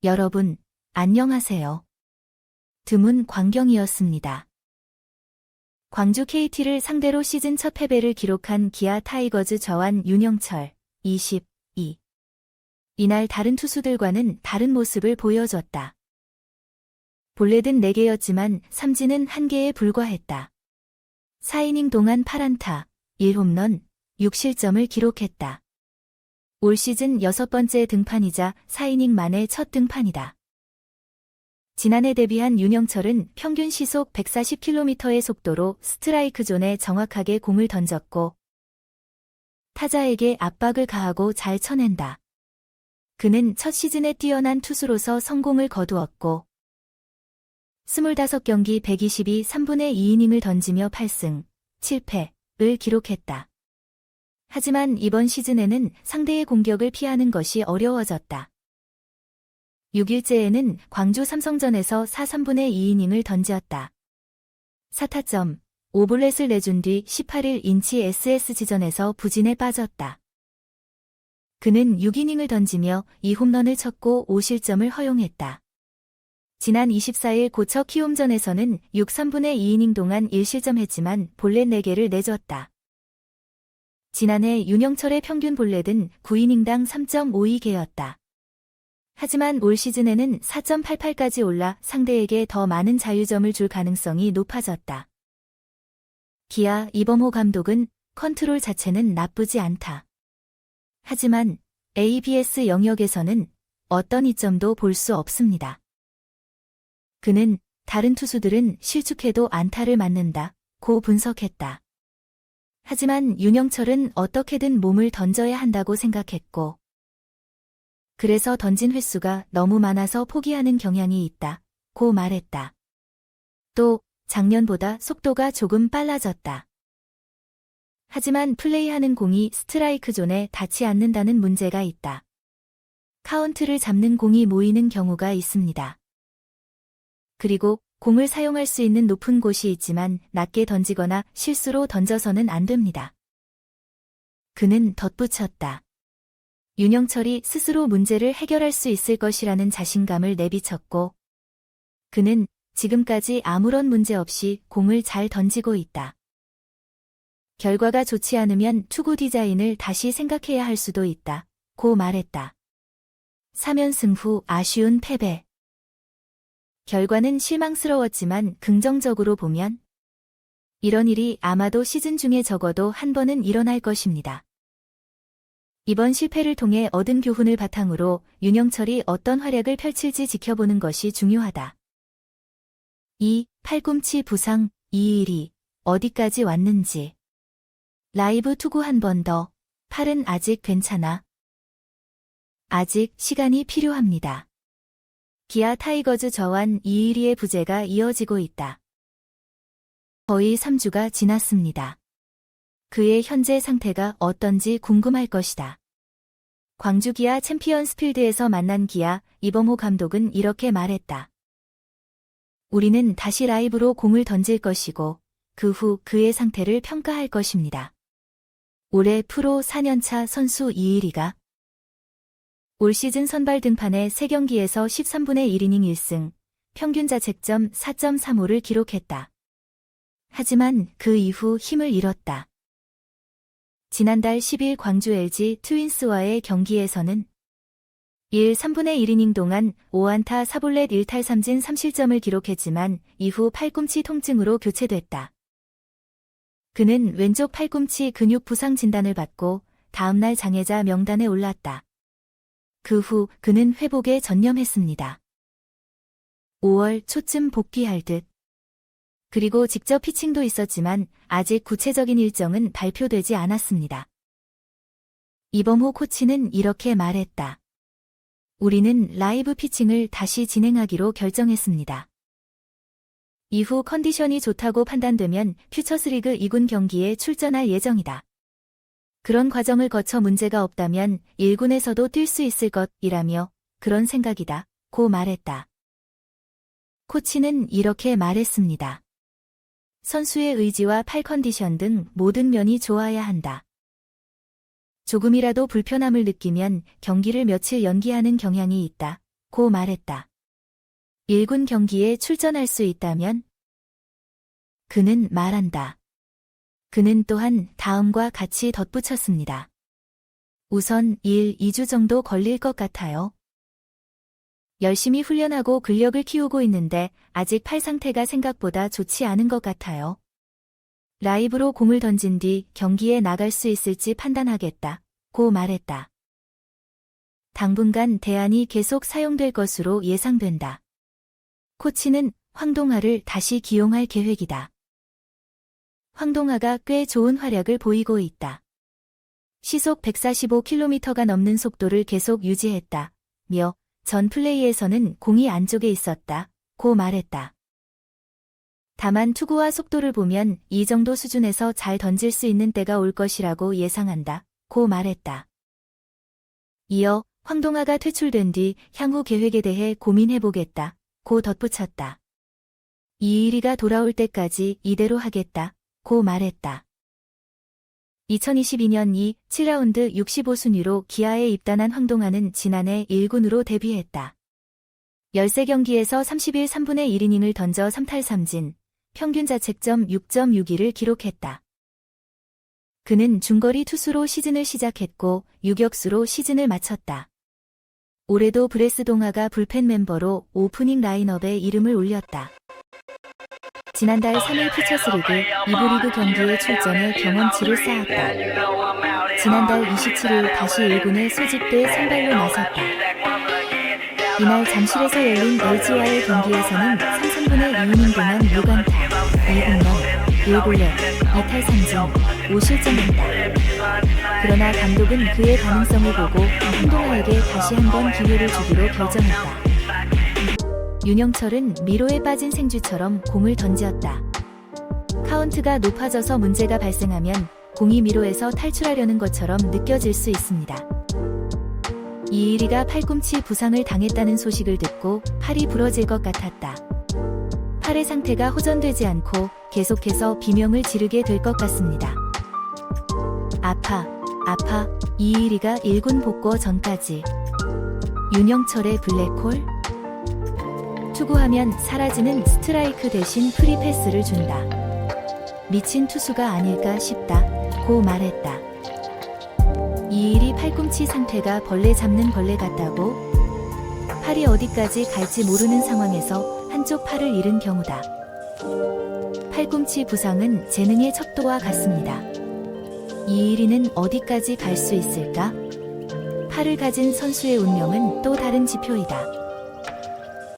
여러분, 안녕하세요. 드문 광경이었습니다. 광주 KT를 상대로 시즌 첫 패배를 기록한 기아 타이거즈 저완 윤영철, 22. 이날 다른 투수들과는 다른 모습을 보여줬다. 볼넷은 4개였지만 삼진은 1개에 불과했다. 4이닝 동안 8안타, 1홈런, 6실점을 기록했다. 올 시즌 6번째 등판이자 4이닝 만에 첫 등판이다. 지난해 데뷔한 윤영철은 평균 시속 140km의 속도로 스트라이크 존에 정확하게 공을 던졌고 타자에게 압박을 가하고 잘 쳐낸다. 그는 첫 시즌에 뛰어난 투수로서 성공을 거두었고 25경기 122 3분의 2이닝을 던지며 8승, 7패를 기록했다. 하지만 이번 시즌에는 상대의 공격을 피하는 것이 어려워졌다. 6일째에는 광주 삼성전에서 4/3분의 2이닝을 던졌다. 4타점, 5볼넷을 내준 뒤 18일 인치 SSG전에서 부진에 빠졌다. 그는 6이닝을 던지며 2홈런을 쳤고 5실점을 허용했다. 지난 24일 고척 키움전에서는 6/3분의 2이닝 동안 1실점했지만 볼넷 4개를 내줬다. 지난해 윤영철의 평균 볼넷은 9이닝당 3.52개였다. 하지만 올 시즌에는 4.88까지 올라 상대에게 더 많은 자유점을 줄 가능성이 높아졌다. 기아 이범호 감독은 컨트롤 자체는 나쁘지 않다. 하지만 ABS 영역에서는 어떤 이점도 볼 수 없습니다. 그는 다른 투수들은 실축해도 안타를 맞는다고 분석했다. 하지만 윤영철은 어떻게든 몸을 던져야 한다고 생각했고 그래서 던진 횟수가 너무 많아서 포기하는 경향이 있다고 말했다. 또 작년보다 속도가 조금 빨라졌다. 하지만 플레이하는 공이 스트라이크 존에 닿지 않는다는 문제가 있다. 카운트를 잡는 공이 모이는 경우가 있습니다. 그리고 공을 사용할 수 있는 높은 곳이 있지만 낮게 던지거나 실수로 던져서는 안 됩니다. 그는 덧붙였다. 윤영철이 스스로 문제를 해결할 수 있을 것이라는 자신감을 내비쳤고 그는 지금까지 아무런 문제 없이 공을 잘 던지고 있다. 결과가 좋지 않으면 투구 디자인을 다시 생각해야 할 수도 있다고 말했다. 3연승 후 아쉬운 패배. 결과는 실망스러웠지만 긍정적으로 보면 이런 일이 아마도 시즌 중에 적어도 한 번은 일어날 것입니다. 이번 실패를 통해 얻은 교훈을 바탕으로 윤영철이 어떤 활약을 펼칠지 지켜보는 것이 중요하다. 팔꿈치 부상 이일이 어디까지 왔는지. 라이브 투구 한 번 더. 팔은 아직 괜찮아. 아직 시간이 필요합니다. 기아 타이거즈 저완 이일이의 부재가 이어지고 있다. 거의 3주가 지났습니다. 그의 현재 상태가 어떤지 궁금할 것이다. 광주 기아 챔피언스 필드에서 만난 기아 이범호 감독은 이렇게 말했다. 우리는 다시 라이브로 공을 던질 것이고 그 후 그의 상태를 평가할 것입니다. 올해 프로 4년차 선수 이일이가 올 시즌 선발 등판에 3경기에서 13분의 1이닝 1승, 평균 자책점 4.35를 기록했다. 하지만 그 이후 힘을 잃었다. 지난달 10일 광주 LG 트윈스와의 경기에서는 3분의 1이닝 동안 5안타 4볼넷 1탈 3진 3실점을 기록했지만 이후 팔꿈치 통증으로 교체됐다. 그는 왼쪽 팔꿈치 근육 부상 진단을 받고 다음날 장애자 명단에 올랐다. 그 후 그는 회복에 전념했습니다. 5월 초쯤 복귀할 듯. 그리고 직접 피칭도 있었지만 아직 구체적인 일정은 발표되지 않았습니다. 이범호 코치는 이렇게 말했다. 우리는 라이브 피칭을 다시 진행하기로 결정했습니다. 이후 컨디션이 좋다고 판단되면 퓨처스리그 2군 경기에 출전할 예정이다. 그런 과정을 거쳐 문제가 없다면 1군에서도 뛸 수 있을 것이라며 그런 생각이다 고 말했다. 코치는 이렇게 말했습니다. 선수의 의지와 팔 컨디션 등 모든 면이 좋아야 한다. 조금이라도 불편함을 느끼면 경기를 며칠 연기하는 경향이 있다 고 말했다. 1군 경기에 출전할 수 있다면? 그는 말한다. 그는 또한 다음과 같이 덧붙였습니다. 우선 2주 정도 걸릴 것 같아요. 열심히 훈련하고 근력을 키우고 있는데 아직 팔 상태가 생각보다 좋지 않은 것 같아요. 라이브로 공을 던진 뒤 경기에 나갈 수 있을지 판단하겠다. 고 말했다. 당분간 대안이 계속 사용될 것으로 예상된다. 코치는 황동아를 다시 기용할 계획이다. 황동아가 꽤 좋은 활약을 보이고 있다. 시속 145km가 넘는 속도를 계속 유지했다. 며 전 플레이에서는 공이 안쪽에 있었다. 고 말했다. 다만 투구와 속도를 보면 이 정도 수준에서 잘 던질 수 있는 때가 올 것이라고 예상한다. 고 말했다. 이어 황동아가 퇴출된 뒤 향후 계획에 대해 고민해보겠다. 고 덧붙였다. 이일이가 돌아올 때까지 이대로 하겠다. 고 말했다. 2022년 7라운드 65순위로 기아에 입단한 황동아는 지난해 1군으로 데뷔했다. 13경기에서 31 3분의 1이닝을 던져 3탈 3진, 평균 자책점 6.62를 기록했다. 그는 중거리 투수로 시즌을 시작했고 유격수로 시즌을 마쳤다. 올해도 브레스 동아가 불펜 멤버로 오프닝 라인업에 이름을 올렸다. 지난달 3일 피처스리그 2부 리그 경기에 출전해 경험치를 쌓았다. 지난달 27일 다시 1군에 소집돼 선발로 나섰다. 이날 잠실에서 열린 LG와의 경기에서는 3/3분의 2이닝 동안 무안타, 2홈런, 1볼넷, 2탈 3진, 5실점했다. 그러나 감독은 그의 가능성을 보고 황동아에게 다시 한번 기회를 주기로 결정했다. 윤영철은 미로에 빠진 생쥐처럼 공을 던졌다. 카운트가 높아져서 문제가 발생하면 공이 미로에서 탈출하려는 것처럼 느껴질 수 있습니다. 이일이가 팔꿈치 부상을 당했다는 소식을 듣고 팔이 부러질 것 같았다. 팔의 상태가 호전되지 않고 계속해서 비명을 지르게 될 것 같습니다. 아파, 이일이가 1군 복구 전까지. 윤영철의 블랙홀? 투구하면 사라지는 스트라이크 대신 프리 패스를 준다. 미친 투수가 아닐까 싶다. 고 말했다. 이일이 팔꿈치 상태가 벌레 잡는 벌레 같다고? 팔이 어디까지 갈지 모르는 상황에서 한쪽 팔을 잃은 경우다. 팔꿈치 부상은 재능의 척도와 같습니다. 이일이는 어디까지 갈 수 있을까? 팔을 가진 선수의 운명은 또 다른 지표이다.